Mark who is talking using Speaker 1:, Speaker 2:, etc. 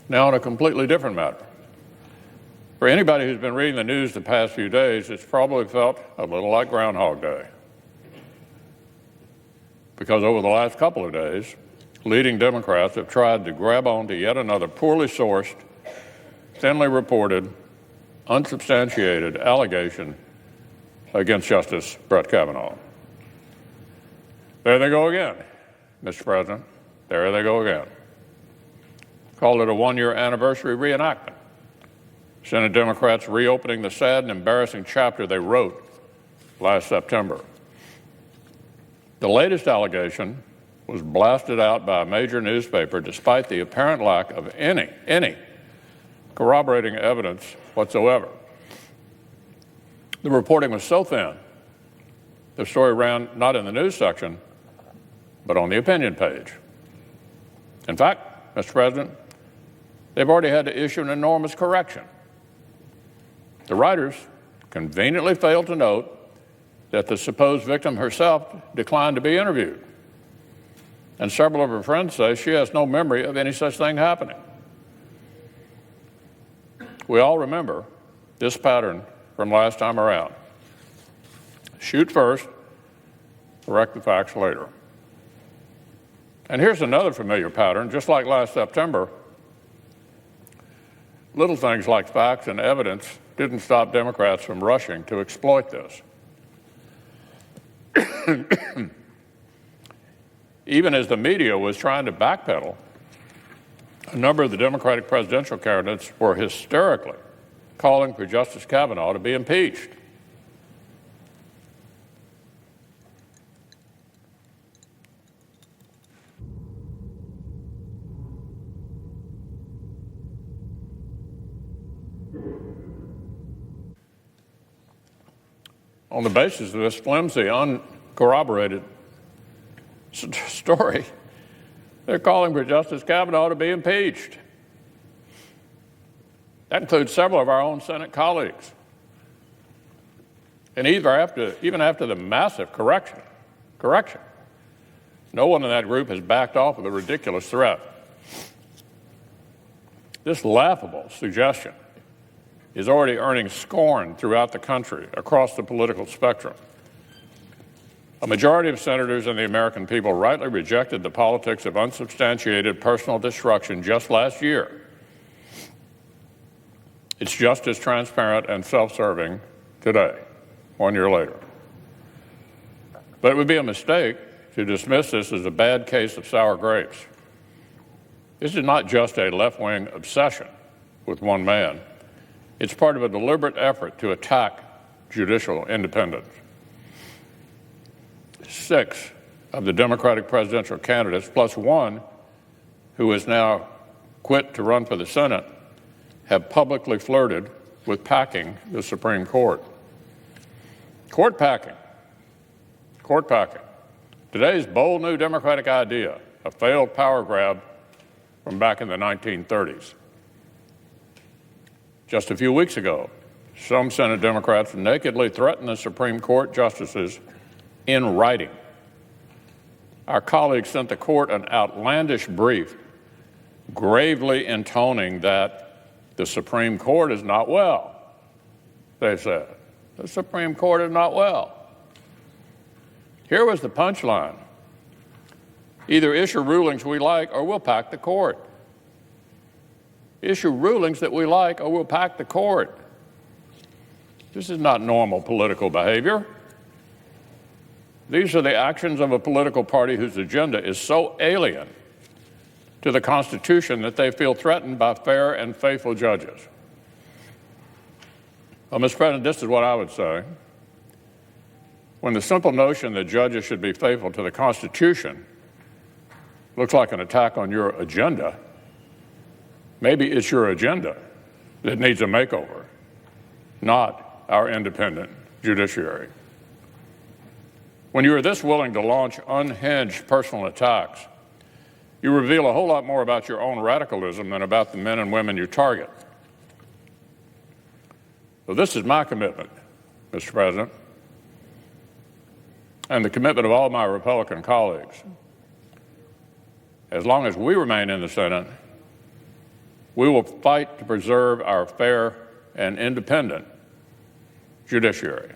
Speaker 1: Now, on a completely different matter. For anybody who's been reading the news the past few days, it's probably felt a little like Groundhog Day. Because over the last couple of days, leading Democrats have tried to grab onto yet another poorly sourced, thinly reported, unsubstantiated allegation against Justice Brett Kavanaugh. There they go again, Mr. President. There they go again. Called it a one-year anniversary reenactment. Senate Democrats reopening the sad and embarrassing chapter they wrote last September. The latest allegation was blasted out by a major newspaper despite the apparent lack of any corroborating evidence whatsoever. The reporting was so thin, the story ran not in the news section, but on the opinion page. In fact, Mr. President, they've already had to issue an enormous correction. The writers conveniently failed to note that the supposed victim herself declined to be interviewed. And several of her friends say she has no memory of any such thing happening. We all remember this pattern from last time around. Shoot first, correct the facts later. And here's another familiar pattern. Just like last September, little things like facts and evidence didn't stop Democrats from rushing to exploit this. Even as the media was trying to backpedal, a number of the Democratic presidential candidates were hysterically calling for Justice Kavanaugh to be impeached. On the basis of this flimsy, uncorroborated story, they're calling for Justice Kavanaugh to be impeached. That includes several of our own Senate colleagues. And even after the massive correction, no one in that group has backed off of the ridiculous threat. This laughable suggestion is already earning scorn throughout the country, across the political spectrum. A majority of senators and the American people rightly rejected the politics of unsubstantiated personal destruction just last year. It's just as transparent and self-serving today, 1 year later. But it would be a mistake to dismiss this as a bad case of sour grapes. This is not just a left-wing obsession with one man. It's part of a deliberate effort to attack judicial independence. 6 of the Democratic presidential candidates, plus one who has now quit to run for the Senate, have publicly flirted with packing the Supreme Court. Court packing. Today's bold new Democratic idea, a failed power grab from back in the 1930s. Just a few weeks ago, some Senate Democrats nakedly threatened the Supreme Court justices in writing. Our colleagues sent the court an outlandish brief, gravely intoning that the Supreme Court is not well, they said. The Supreme Court is not well. Here was the punchline. Either issue rulings we like or we'll pack the court. Issue rulings that we like or we'll pack the court. This is not normal political behavior. These are the actions of a political party whose agenda is so alien to the Constitution that they feel threatened by fair and faithful judges. Well, Mr. President, this is what I would say. When the simple notion that judges should be faithful to the Constitution looks like an attack on your agenda, maybe it's your agenda that needs a makeover, not our independent judiciary. When you are this willing to launch unhinged personal attacks, you reveal a whole lot more about your own radicalism than about the men and women you target. So this is my commitment, Mr. President, and the commitment of all my Republican colleagues. As long as we remain in the Senate, We will fight to preserve our fair and independent judiciary.